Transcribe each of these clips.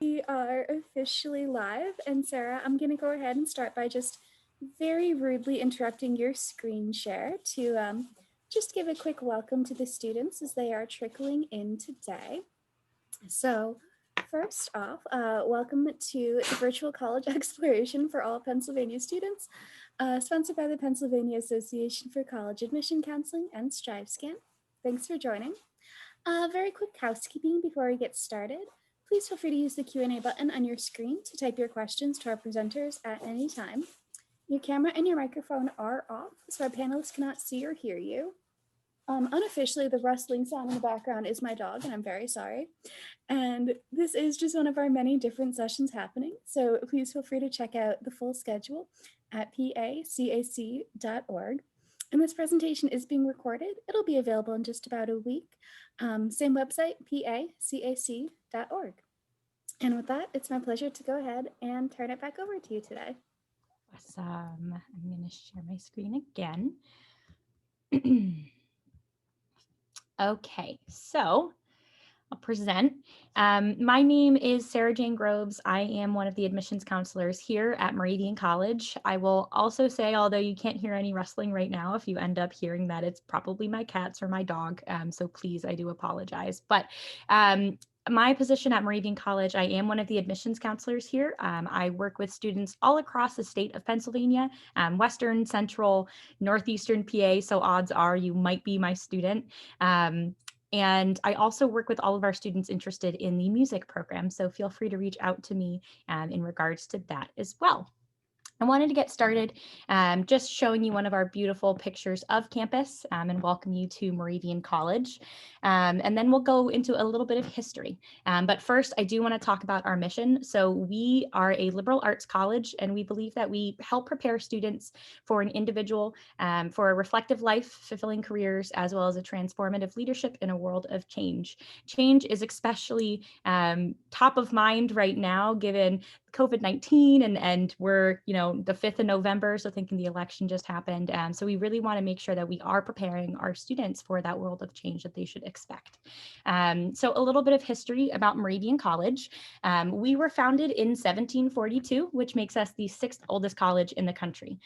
We are officially live, and Sarah, I'm going to go ahead and start by just very rudely interrupting your screen share to just give a quick welcome to the students as they are trickling in today. So first off, welcome to the Virtual College Exploration for all Pennsylvania students, sponsored by the Pennsylvania Association for College Admission Counseling and StriveScan. Thanks for joining. Very quick housekeeping before we get started. Please feel free to use the Q&A button on your screen to type your questions to our presenters at any time. Your camera and your microphone are off, so our panelists cannot see or hear you. Unofficially, the rustling sound in the background is my dog, and I'm very sorry. And this is just one of our many different sessions happening, so please feel free to check out the full schedule at pacac.org. And this presentation is being recorded. It'll be available in just about a week. Same website, pacac.org. And with that, it's my pleasure to go ahead and turn it back over to you today. Awesome. I'm going to share my screen again. Okay, so I'll present. My name is Sarah Jane Groves. I am one of the admissions counselors here at Moravian College. I will also say, although you can't hear any rustling right now, if you end up hearing that, it's probably my cats or my dog. So please, I do apologize. But my position at Moravian College, I am one of the admissions counselors here. I work with students all across the state of Pennsylvania, Western, Central, Northeastern PA. So odds are you might be my student. And I also work with all of our students interested in the music program. So feel free to reach out to me in regards to that as well. I wanted to get started just showing you one of our beautiful pictures of campus and welcome you to Moravian College. And then we'll go into a little bit of history. But first, I do want to talk about our mission. So we are a liberal arts college, and we believe that we help prepare students for an individual, for a reflective life, fulfilling careers, as well as a transformative leadership in a world of change. Change is especially top of mind right now, given COVID-19 and we're, the 5th of November, so thinking the election just happened. So we really want to make sure that we are preparing our students for that world of change that they should expect. So a little bit of history about Moravian College. We were founded in 1742, which makes us the 6th oldest college in the country.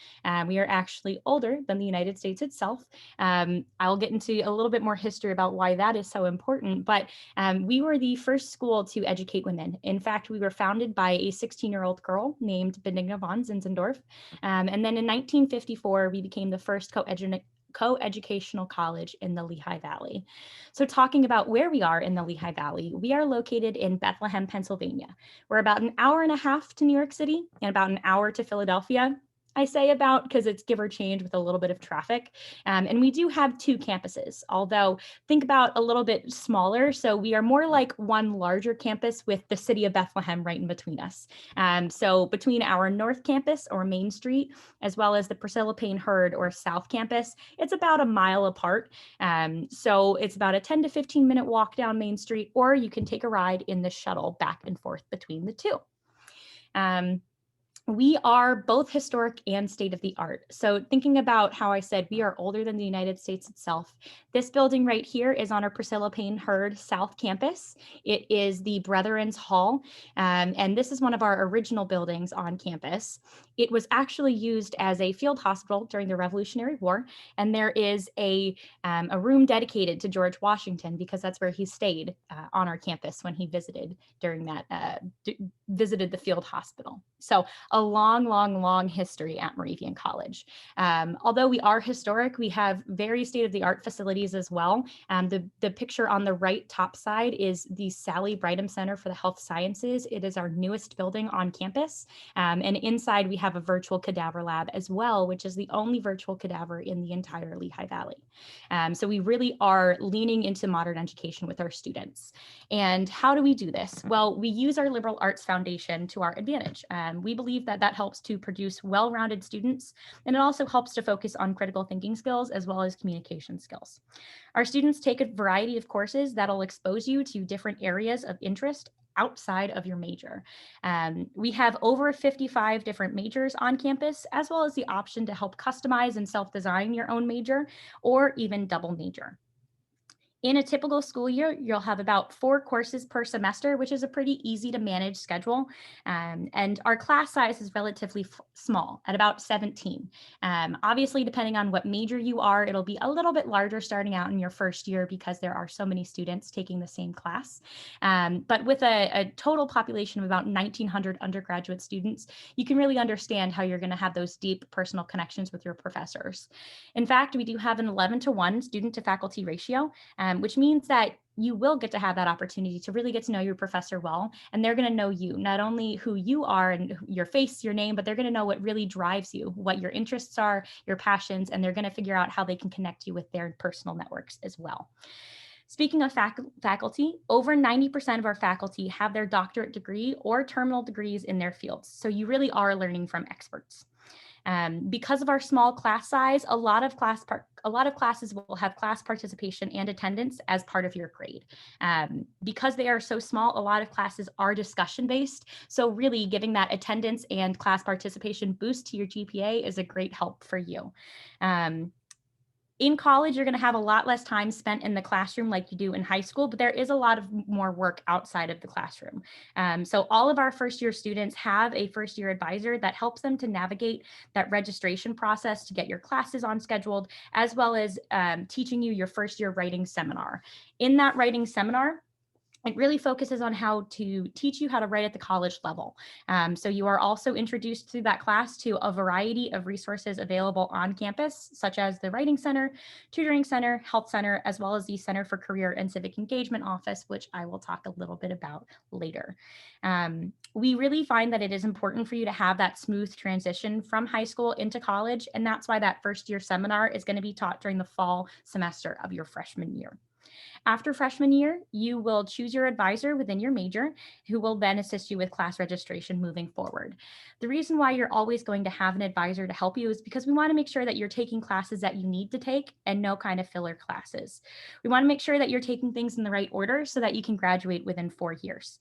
We are actually older than the United States itself. I'll get into a little bit more history about why that is so important, but we were the first school to educate women. In fact, we were founded by a 16-year-old girl named Benigna von Zinzendorf. And then in 1954, we became the first co-educational college in the Lehigh Valley. So talking about where we are in the Lehigh Valley, we are located in Bethlehem, Pennsylvania. We're about an hour and a half to New York City and about an hour to Philadelphia. I say about because it's give or change with a little bit of traffic. And we do have 2 campuses, although think about a little bit smaller. So we are more like one larger campus with the city of Bethlehem right in between us. So between our North Campus or Main Street, as well as the Priscilla Payne Hurd or South Campus, it's about a mile apart. So it's about a 10 to 15 minute walk down Main Street, or you can take a ride in the shuttle back and forth between the 2. We are both historic and state-of-the-art. So thinking about how I said we are older than the United States itself, this building right here is on our Priscilla Payne Hurd South Campus. It is the Brethren's Hall, and this is one of our original buildings on campus. It was actually used as a field hospital during the Revolutionary War, and there is a room dedicated to George Washington because that's where he stayed on our campus when he visited during that, visited the field hospital. So a long history at Moravian College. Although we are historic, we have very state-of-the-art facilities as well. The picture on the right top side is the Sally Brigham Center for the Health Sciences. It is our newest building on campus. And inside we have a virtual cadaver lab as well, which is the only virtual cadaver in the entire Lehigh Valley. So we really are leaning into modern education with our students. And how do we do this? Well, we use our liberal arts foundation to our advantage. We believe that helps to produce well-rounded students, and it also helps to focus on critical thinking skills as well as communication skills. Our students take a variety of courses that'll expose you to different areas of interest outside of your major. We have over 55 different majors on campus, as well as the option to help customize and self-design your own major or even double major. In a typical school year, you'll have about 4 courses per semester, which is a pretty easy to manage schedule. And our class size is relatively small at about 17. Obviously, depending on what major you are, it'll be a little bit larger starting out in your first year because there are so many students taking the same class. But with a total population of about 1,900 undergraduate students, you can really understand how you're going to have those deep personal connections with your professors. In fact, we do have an 11-to-1 student to faculty ratio, which means that you will get to have that opportunity to really get to know your professor well, and they're going to know you, not only who you are and your face, your name, but they're going to know what really drives you, what your interests are, your passions, and they're going to figure out how they can connect you with their personal networks as well. Speaking of faculty, over 90% of our faculty have their doctorate degree or terminal degrees in their fields, so you really are learning from experts. Because of our small class size, a lot of classes will have class participation and attendance as part of your grade. Because they are so small, a lot of classes are discussion based. So really giving that attendance and class participation boost to your GPA is a great help for you. In college, you're going to have a lot less time spent in the classroom like you do in high school, but there is a lot of more work outside of the classroom. So all of our first year students have a first year advisor that helps them to navigate that registration process to get your classes on scheduled, as well as teaching you your first year writing seminar. In that writing seminar, it really focuses on how to teach you how to write at the college level. So you are also introduced through that class to a variety of resources available on campus, such as the Writing Center, Tutoring Center, Health Center, as well as the Center for Career and Civic Engagement Office, which I will talk a little bit about later. We really find that it is important for you to have that smooth transition from high school into college, and that's why that first year seminar is going to be taught during the fall semester of your freshman year. After freshman year, you will choose your advisor within your major, who will then assist you with class registration moving forward. The reason why you're always going to have an advisor to help you is because we want to make sure that you're taking classes that you need to take and no kind of filler classes. We want to make sure that you're taking things in the right order so that you can graduate within 4 years.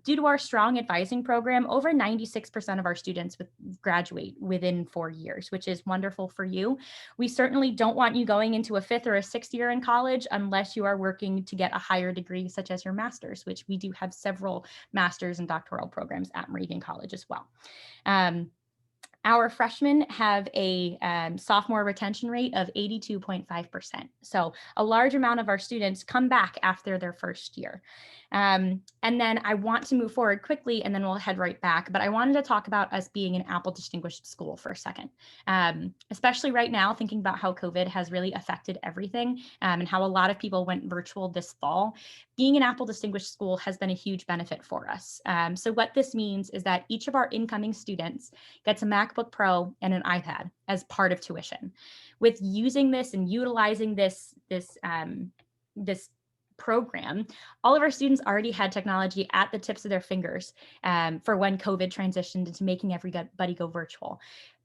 Due to our strong advising program, over 96% of our students graduate within 4 years, which is wonderful for you. We certainly don't want you going into a 5th or a 6th year in college unless you are working to get a higher degree, such as your master's, which we do have several master's and doctoral programs at Moravian College as well. Our freshmen have a sophomore retention rate of 82.5%. So a large amount of our students come back after their first year. And then I want to move forward quickly and then we'll head right back. But I wanted to talk about us being an Apple distinguished school for a second, especially right now, thinking about how COVID has really affected everything and how a lot of people went virtual this fall. Being an Apple distinguished school has been a huge benefit for us. So what this means is that each of our incoming students gets a MacBook Pro and an iPad as part of tuition. With using this and utilizing this program, all of our students already had technology at the tips of their fingers for when COVID transitioned into making everybody go virtual.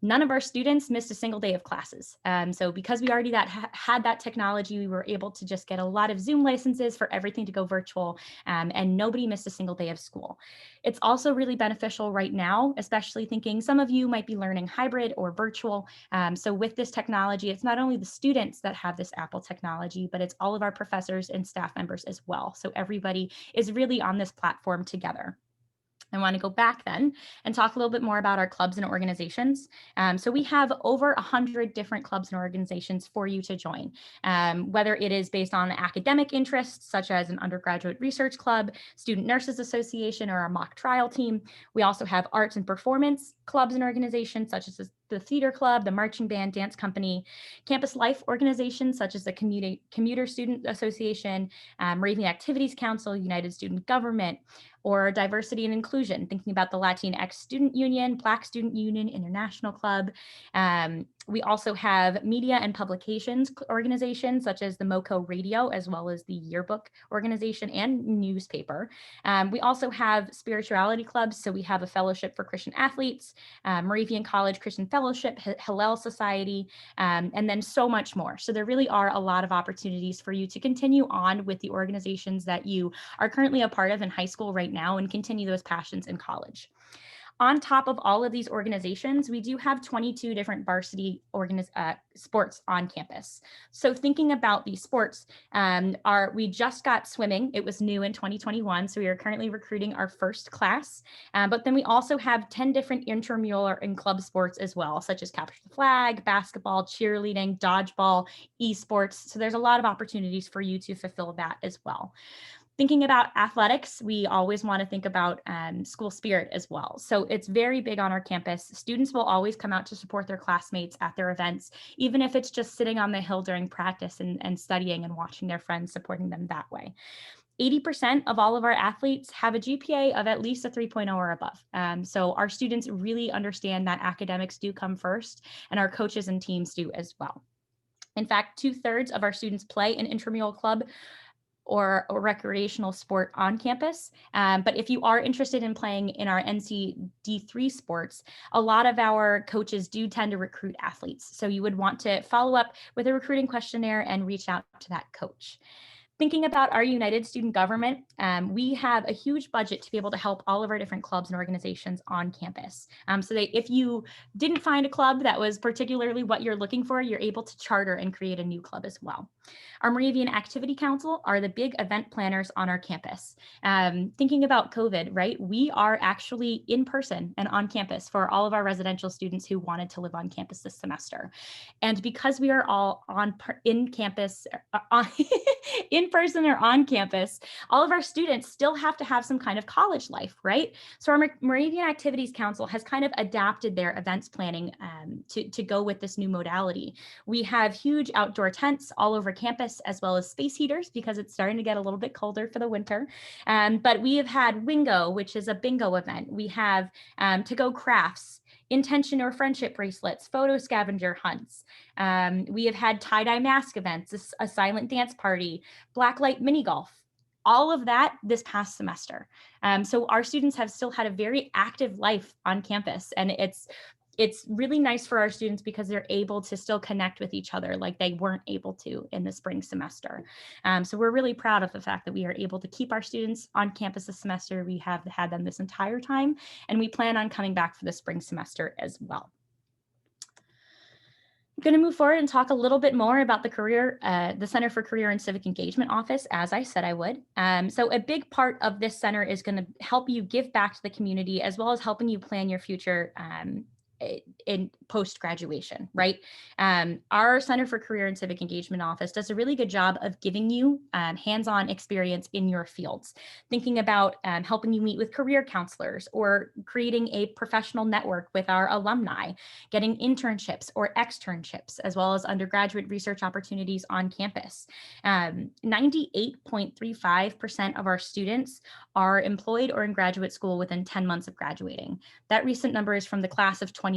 None of our students missed a single day of classes. So because we already had that technology, we were able to just get a lot of Zoom licenses for everything to go virtual, and nobody missed a single day of school. It's also really beneficial right now, especially thinking some of you might be learning hybrid or virtual. So with this technology, it's not only the students that have this Apple technology, but it's all of our professors and staff members as well. So everybody is really on this platform together. I want to go back then and talk a little bit more about our clubs and organizations. So we have over 100 different clubs and organizations for you to join, whether it is based on academic interests, such as an undergraduate research club, Student Nurses Association, or our mock trial team. We also have arts and performance clubs and organizations, such as the theater club, the marching band, dance company, campus life organizations, such as the Commuter Student Association, Moravian Activities Council, United Student Government, or diversity and inclusion, thinking about the Latinx Student Union, Black Student Union, International Club. We also have media and publications organizations such as the MoCo Radio, as well as the Yearbook organization and newspaper. We also have spirituality clubs. So we have a fellowship for Christian athletes, Moravian College Christian Fellowship, Hillel Society, and then so much more. So there really are a lot of opportunities for you to continue on with the organizations that you are currently a part of in high school right now and continue those passions in college. On top of all of these organizations, we do have 22 different varsity sports on campus. So thinking about these sports, we just got swimming. It was new in 2021. So we are currently recruiting our first class. But then we also have 10 different intramural and club sports as well, such as capture the flag, basketball, cheerleading, dodgeball, esports. So there's a lot of opportunities for you to fulfill that as well. Thinking about athletics, we always want to think about school spirit as well. So it's very big on our campus. Students will always come out to support their classmates at their events, even if it's just sitting on the hill during practice and studying and watching their friends, supporting them that way. 80% of all of our athletes have a GPA of at least a 3.0 or above. So our students really understand that academics do come first, and our coaches and teams do as well. In fact, 2/3 of our students play an intramural club or a recreational sport on campus. But if you are interested in playing in our NC D3 sports, a lot of our coaches do tend to recruit athletes. So you would want to follow up with a recruiting questionnaire and reach out to that coach. Thinking about our United Student Government, we have a huge budget to be able to help all of our different clubs and organizations on campus. So that if you didn't find a club that was particularly what you're looking for, you're able to charter and create a new club as well. Our Moravian Activity Council are the big event planners on our campus. Thinking about COVID, right? We are actually in person and on campus for all of our residential students who wanted to live on campus this semester. And because we are all in campus, in person or on campus, all of our students still have to have some kind of college life, right? So our Moravian Activities Council has kind of adapted their events planning to go with this new modality. We have huge outdoor tents all over campus, as well as space heaters, because it's starting to get a little bit colder for the winter. But we have had Wingo, which is a bingo event. We have to-go crafts, intention or friendship bracelets, photo scavenger hunts. We have had tie-dye mask events, a silent dance party, blacklight mini golf, all of that this past semester. So our students have still had a very active life on campus, and it's really nice for our students because they're able to still connect with each other like they weren't able to in the spring semester. So we're really proud of the fact that we are able to keep our students on campus this semester. We have had them this entire time, and we plan on coming back for the spring semester as well. I'm going to move forward and talk a little bit more about the Center for Career and Civic Engagement Office, as I said I would. So a big part of this center is going to help you give back to the community, as well as helping you plan your future in post-graduation, right? Our Center for Career and Civic Engagement Office does a really good job of giving you hands-on experience in your fields, thinking about helping you meet with career counselors or creating a professional network with our alumni, getting internships or externships, as well as undergraduate research opportunities on campus. 98.35% of our students are employed or in graduate school within 10 months of graduating. That recent number is from the class of 2019.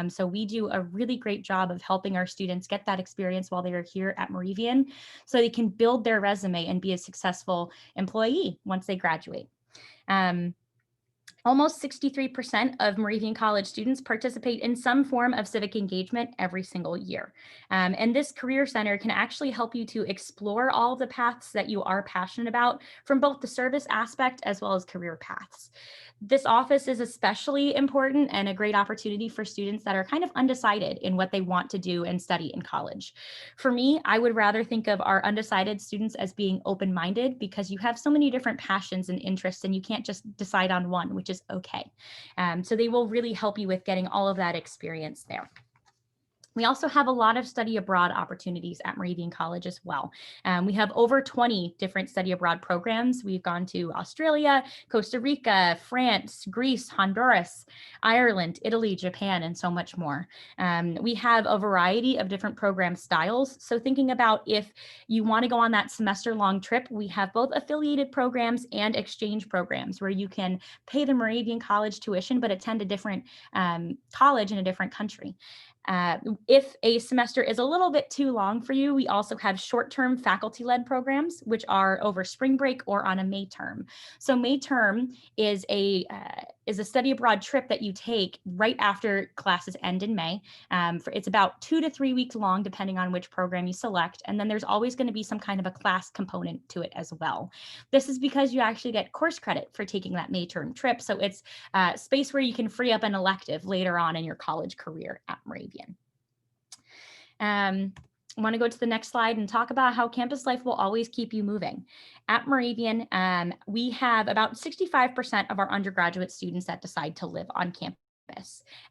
So we do a really great job of helping our students get that experience while they are here at Moravian, so they can build their resume and be a successful employee once they graduate. Almost 63% of Moravian College students participate in some form of civic engagement every single year. And this career center can actually help you to explore all of the paths that you are passionate about, from both the service aspect as well as career paths. This office is especially important and a great opportunity for students that are kind of undecided in what they want to do and study in college. For me, I would rather think of our undecided students as being open-minded, because you have so many different passions and interests and you can't just decide on one, which is okay. So they will really help you with getting all of that experience there. We also have a lot of study abroad opportunities at Moravian College as well. We have over 20 different study abroad programs. We've gone to Australia, Costa Rica, France, Greece, Honduras, Ireland, Italy, Japan, and so much more. We have a variety of different program styles. So thinking about if you want to go on that semester-long trip, we have both affiliated programs and exchange programs where you can pay the Moravian College tuition but attend a different college in a different country. If a semester is a little bit too long for you, we also have short-term faculty-led programs, which are over spring break or on a May term. So May term is a is a study abroad trip that you take right after classes end in May. It's about 2 to 3 weeks long, depending on which program you select. And then there's always going to be some kind of a class component to it as well. This is because you actually get course credit for taking that May term trip. So it's a space where you can free up an elective later on in your college career at Moravian. I want to go to the next slide and talk about how campus life will always keep you moving. At Moravian, we have about 65% of our undergraduate students that decide to live on campus.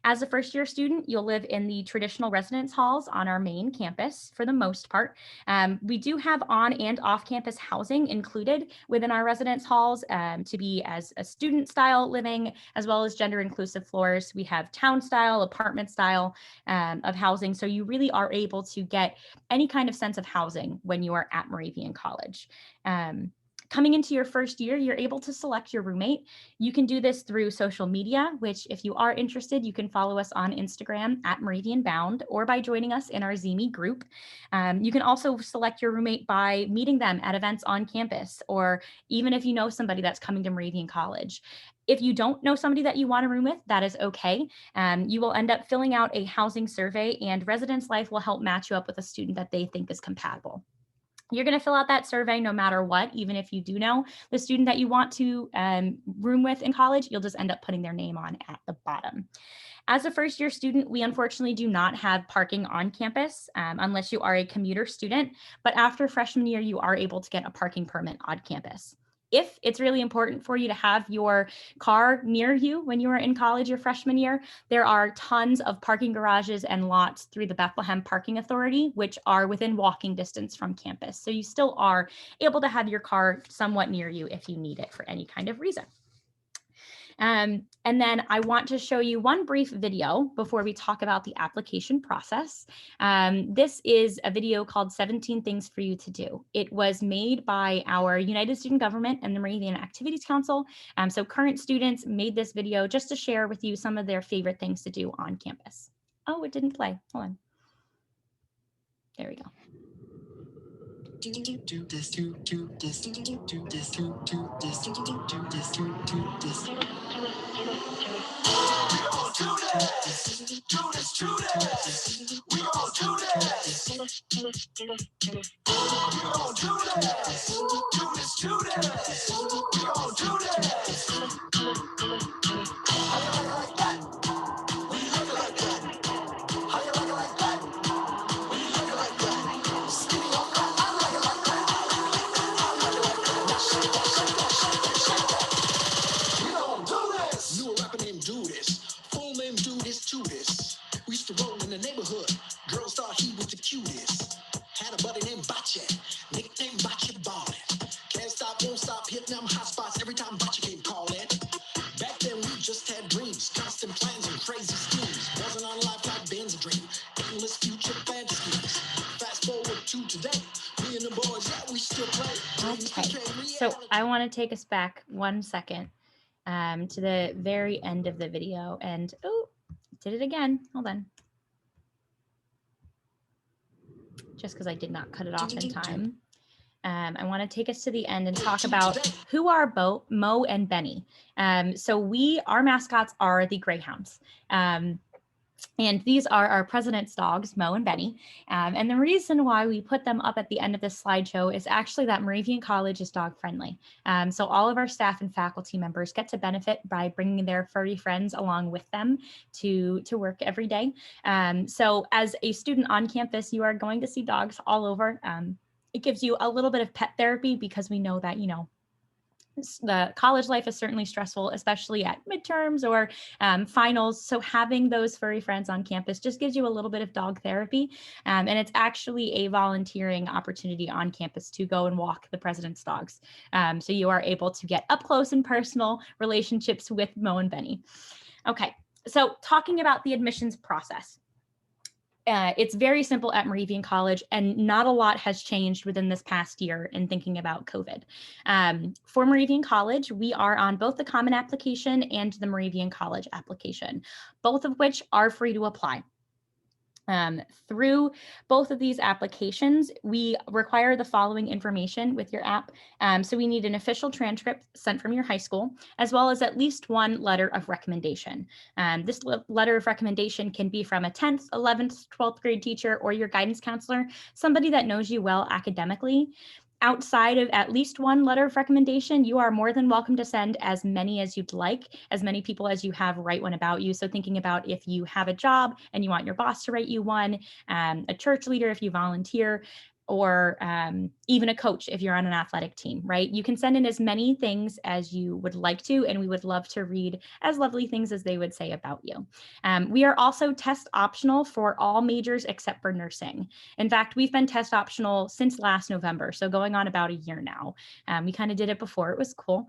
As a first-year student, you'll live in the traditional residence halls on our main campus for the most part. We do have on and off-campus housing included within our residence halls to be as a student-style living, as well as gender-inclusive floors. We have town-style, apartment-style of housing, so you really are able to get any kind of sense of housing when you are at Moravian College. Coming into your first year, you're able to select your roommate. You can do this through social media, which if you are interested, you can follow us on Instagram at Moravian Bound or by joining us in our Zimi group. You can also select your roommate by meeting them at events on campus, or even if you know somebody that's coming to Moravian College. If you don't know somebody that you want to room with, that is okay. You will end up filling out a housing survey, and Residence Life will help match you up with a student that they think is compatible. You're going to fill out that survey no matter what, even if you do know the student that you want to room with in college, you'll just end up putting their name on at the bottom. As a first-year student, we unfortunately do not have parking on campus unless you are a commuter student, but after freshman year, you are able to get a parking permit on campus. If it's really important for you to have your car near you when you are in college your freshman year, there are tons of parking garages and lots through the Bethlehem Parking Authority, which are within walking distance from campus. So you still are able to have your car somewhat near you if you need it for any kind of reason. And then I want to show you one brief video before we talk about the application process. This is a video called 17 Things for You to Do. It was made by our United Student Government and the Moravian Activities Council. So current students made this video just to share with you some of their favorite things to do on campus. Oh, it didn't play. Hold on. There we go. Do this, do this, do this, do this, do this, do this. We all do this, do this, do this. We all do this. We all do this, do this. We all do this. How you like that? We like it like that. How you like that? We like it like that. Skinny on that. I like it like that. I like it like that. Now shake that, shake that, shake that, shake that. We all do this. Knew a rapper named Do This. Full name Do This, Do This. We used to roll in the neighborhood. Girls thought he was the cutest. Had a buddy named Bache, nicknamed Bache Ballin'. Can't stop, won't stop, hitting them hot spots every time Bache came calling. Back then we just had dreams, constant plans and crazy schemes. Wasn't on life like Ben's a dream, endless future fantasies. Fast forward to today, me and the boys, yeah, we still play. Okay, so I want to take us back 1 second to the very end of the video, and oh, did it again. Hold on. Just because I did not cut it off in time. I want to take us to the end and talk about who are Mo and Benny. So our mascots are the Greyhounds. And these are our president's dogs, Mo and Benny. And the reason why we put them up at the end of this slideshow is actually that Moravian College is dog friendly. So all of our staff and faculty members get to benefit by bringing their furry friends along with them to work every day. So as a student on campus, you are going to see dogs all over. It gives you a little bit of pet therapy because we know that, the college life is certainly stressful, especially at midterms or finals. So having those furry friends on campus just gives you a little bit of dog therapy. And it's actually a volunteering opportunity on campus to go and walk the president's dogs. So you are able to get up close and personal relationships with Mo and Benny. Okay, so talking about the admissions process. It's very simple at Moravian College, and not a lot has changed within this past year in thinking about COVID. For Moravian College, we are on both the Common Application and the Moravian College application, both of which are free to apply. Through both of these applications, we require the following information with your app. So we need an official transcript sent from your high school, as well as at least one letter of recommendation. This letter of recommendation can be from a 10th, 11th, 12th grade teacher or your guidance counselor, somebody that knows you well academically. Outside of at least one letter of recommendation, you are more than welcome to send as many as you'd like, as many people as you have write one about you. So thinking about if you have a job and you want your boss to write you one, a church leader if you volunteer, or even a coach if you're on an athletic team, right? You can send in as many things as you would like to, and we would love to read as lovely things as they would say about you. We are also test optional for all majors except for nursing. In fact, we've been test optional since last November, so going on about a year now. We kind of did it before, it was cool.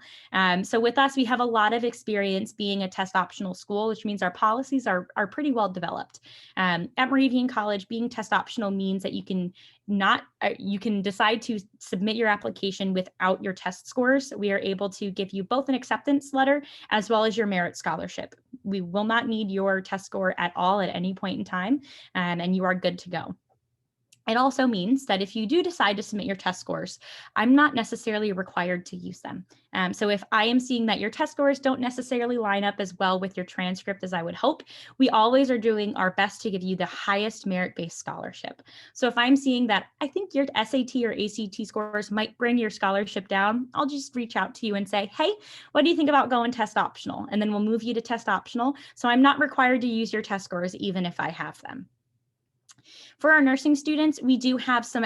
So with us, we have a lot of experience being a test optional school, which means our policies are pretty well developed. At Moravian College, being test optional means that you can decide to submit your application without your test scores. We are able to give you both an acceptance letter as well as your merit scholarship. We will not need your test score at all at any point in time, and you are good to go. It also means that if you do decide to submit your test scores, I'm not necessarily required to use them. So if I am seeing that your test scores don't necessarily line up as well with your transcript as I would hope, we always are doing our best to give you the highest merit-based scholarship. So if I'm seeing that I think your SAT or ACT scores might bring your scholarship down, I'll just reach out to you and say, hey, what do you think about going test optional? And then we'll move you to test optional. So I'm not required to use your test scores even if I have them. For our nursing students, we do have some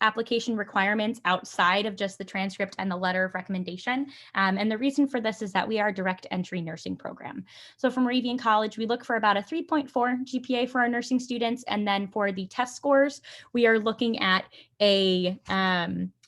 application requirements outside of just the transcript and the letter of recommendation. And the reason for this is that we are a direct entry nursing program. So from Moravian College, we look for about a 3.4 GPA for our nursing students. And then for the test scores, we are looking at a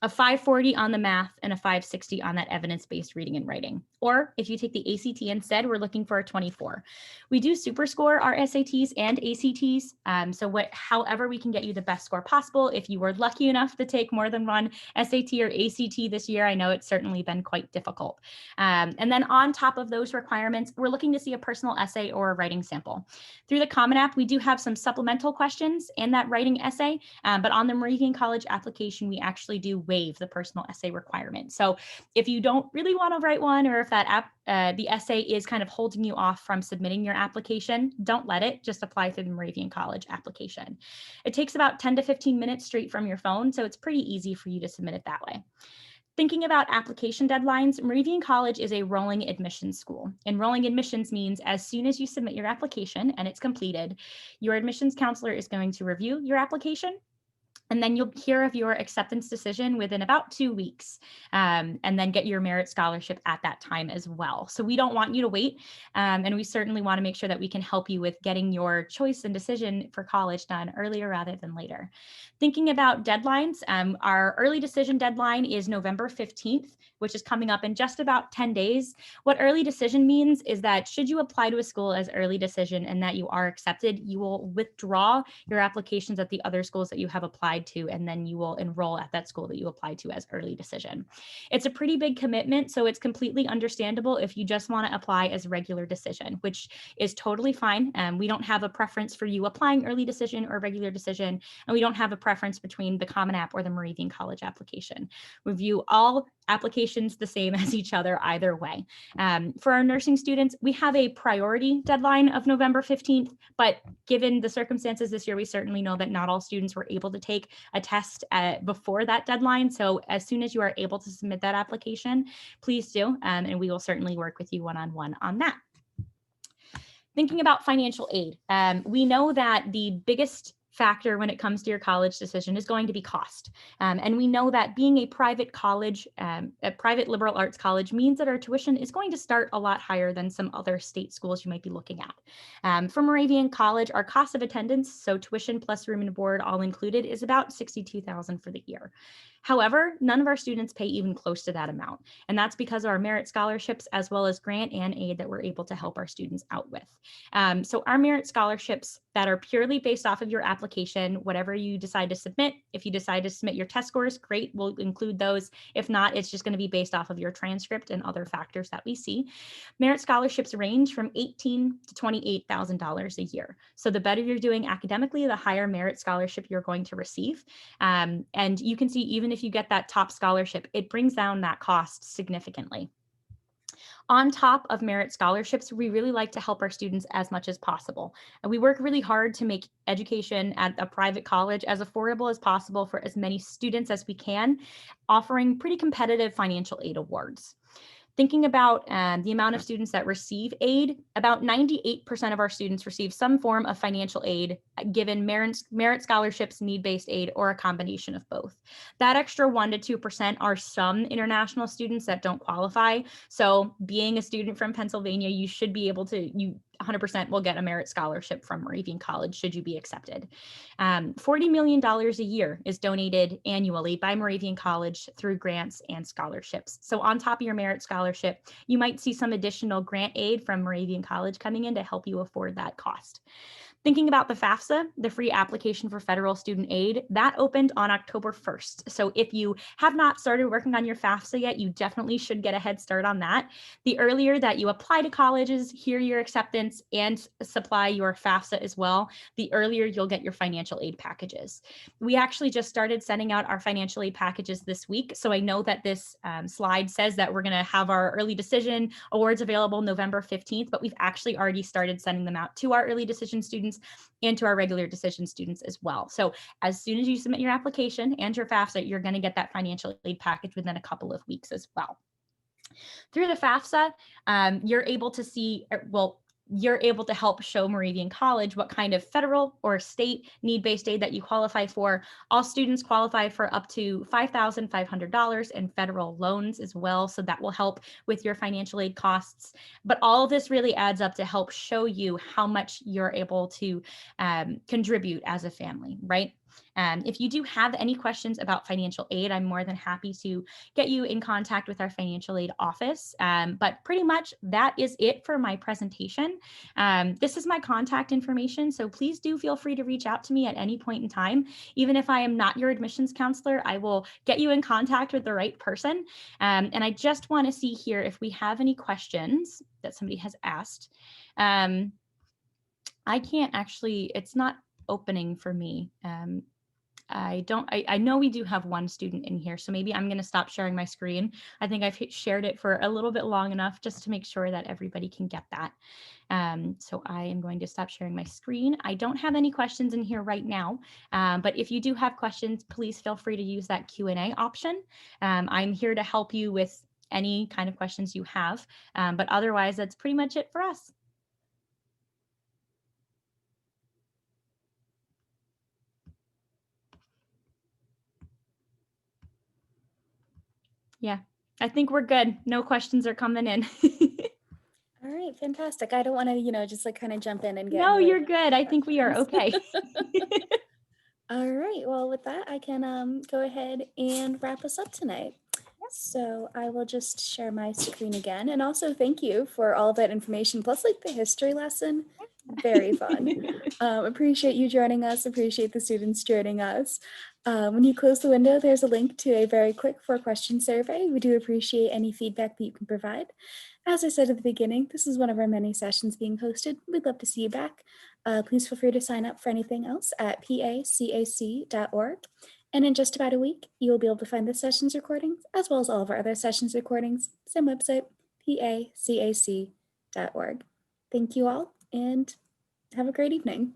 540 on the math and a 560 on that evidence-based reading and writing. Or if you take the ACT instead, we're looking for a 24. We do super score our SATs and ACTs. So however we can get you the best score possible. If you were lucky enough to take more than one SAT or ACT this year, I know it's certainly been quite difficult. And then on top of those requirements, we're looking to see a personal essay or a writing sample. Through the Common App, we do have some supplemental questions in that writing essay, but on the Moravian College application, we actually do waive the personal essay requirement. So if you don't really want to write one, or if that the essay is kind of holding you off from submitting your application, don't let it, just apply through the Moravian College application. It takes about 10 to 15 minutes straight from your phone, so it's pretty easy for you to submit it that way. Thinking about application deadlines, Moravian College is a rolling admissions school. And rolling admissions means as soon as you submit your application and it's completed, your admissions counselor is going to review your application. And then you'll hear of your acceptance decision within about 2 weeks, and then get your merit scholarship at that time as well. So we don't want you to wait, and we certainly want to make sure that we can help you with getting your choice and decision for college done earlier rather than later. Thinking about deadlines, our early decision deadline is November 15th, which is coming up in just about 10 days. What early decision means is that should you apply to a school as early decision and that you are accepted, you will withdraw your applications at the other schools that you have applied to, and then you will enroll at that school that you applied to as early decision. It's a pretty big commitment, so it's completely understandable if you just want to apply as regular decision, which is totally fine. We don't have a preference for you applying early decision or regular decision, and we don't have a preference between the Common App or the Moravian College application. We view all applications the same as each other either way. For our nursing students, we have a priority deadline of November 15th, but given the circumstances this year, we certainly know that not all students were able to take a test before that deadline. So as soon as you are able to submit that application, please do, and we will certainly work with you one-on-one on that. Thinking about financial aid, we know that the biggest factor when it comes to your college decision is going to be cost. And we know that being a private college, a private liberal arts college, means that our tuition is going to start a lot higher than some other state schools you might be looking at. For Moravian College, our cost of attendance, so tuition plus room and board all included, is about $62,000 for the year. However, none of our students pay even close to that amount. And that's because of our merit scholarships, as well as grant and aid that we're able to help our students out with. So our merit scholarships that are purely based off of your application, whatever you decide to submit. If you decide to submit your test scores, great, we'll include those. If not, it's just going to be based off of your transcript and other factors that we see. Merit scholarships range from $18,000 to $28,000 a year. So the better you're doing academically, the higher merit scholarship you're going to receive. And you can see, even if you get that top scholarship, it brings down that cost significantly. On top of merit scholarships, we really like to help our students as much as possible. And we work really hard to make education at a private college as affordable as possible for as many students as we can, offering pretty competitive financial aid awards. Thinking about the amount of students that receive aid, about 98% of our students receive some form of financial aid, given merit scholarships, need-based aid, or a combination of both. That extra 1% to 2% are some international students that don't qualify. So being a student from Pennsylvania, you should be able to, you 100% will get a merit scholarship from Moravian College should you be accepted. $40 million a year is donated annually by Moravian College through grants and scholarships. So on top of your merit scholarship, you might see some additional grant aid from Moravian College coming in to help you afford that cost. Thinking about the FAFSA, the free application for federal student aid, that opened on October 1st. So if you have not started working on your FAFSA yet, you definitely should get a head start on that. The earlier that you apply to colleges, hear your acceptance, and supply your FAFSA as well, the earlier you'll get your financial aid packages. We actually just started sending out our financial aid packages this week. So I know that this slide says that we're going to have our early decision awards available November 15th, but we've actually already started sending them out to our early decision students and to our regular decision students as well. So as soon as you submit your application and your FAFSA, you're going to get that financial aid package within a couple of weeks as well. Through the FAFSA, you're able to see, you're able to help show Moravian College what kind of federal or state need-based aid that you qualify for. All students qualify for up to $5,500 in federal loans as well, so that will help with your financial aid costs. But all of this really adds up to help show you how much you're able to contribute as a family, right? If you do have any questions about financial aid, I'm more than happy to get you in contact with our financial aid office. But pretty much that is it for my presentation. This is my contact information, so please do feel free to reach out to me at any point in time. Even if I am not your admissions counselor, I will get you in contact with the right person. And I just want to see here if we have any questions that somebody has asked. I can't actually, it's not opening for me. I know we do have one student in here, so maybe I'm going to stop sharing my screen. I think I've shared it for a little bit long enough just to make sure that everybody can get that. So I am going to stop sharing my screen. I don't have any questions in here right now, but if you do have questions, please feel free to use that Q&A option. I'm here to help you with any kind of questions you have, but otherwise, that's pretty much it for us. Yeah, I think we're good. No questions are coming in. All right, fantastic. I don't want to, just like kind of jump in and get. No, you're good. I think we are okay. All right, well, with that, I can go ahead and wrap us up tonight. So I will just share my screen again. And also thank you for all of that information, plus like the history lesson. Very fun. Appreciate you joining us. Appreciate the students joining us. When you close the window, there's a link to a very quick 4-question survey. We do appreciate any feedback that you can provide. As I said at the beginning, this is one of our many sessions being hosted. We'd love to see you back. Please feel free to sign up for anything else at pacac.org. And in just about a week, you will be able to find this session's recordings, as well as all of our other sessions recordings, same website, pacac.org. Thank you all, and have a great evening.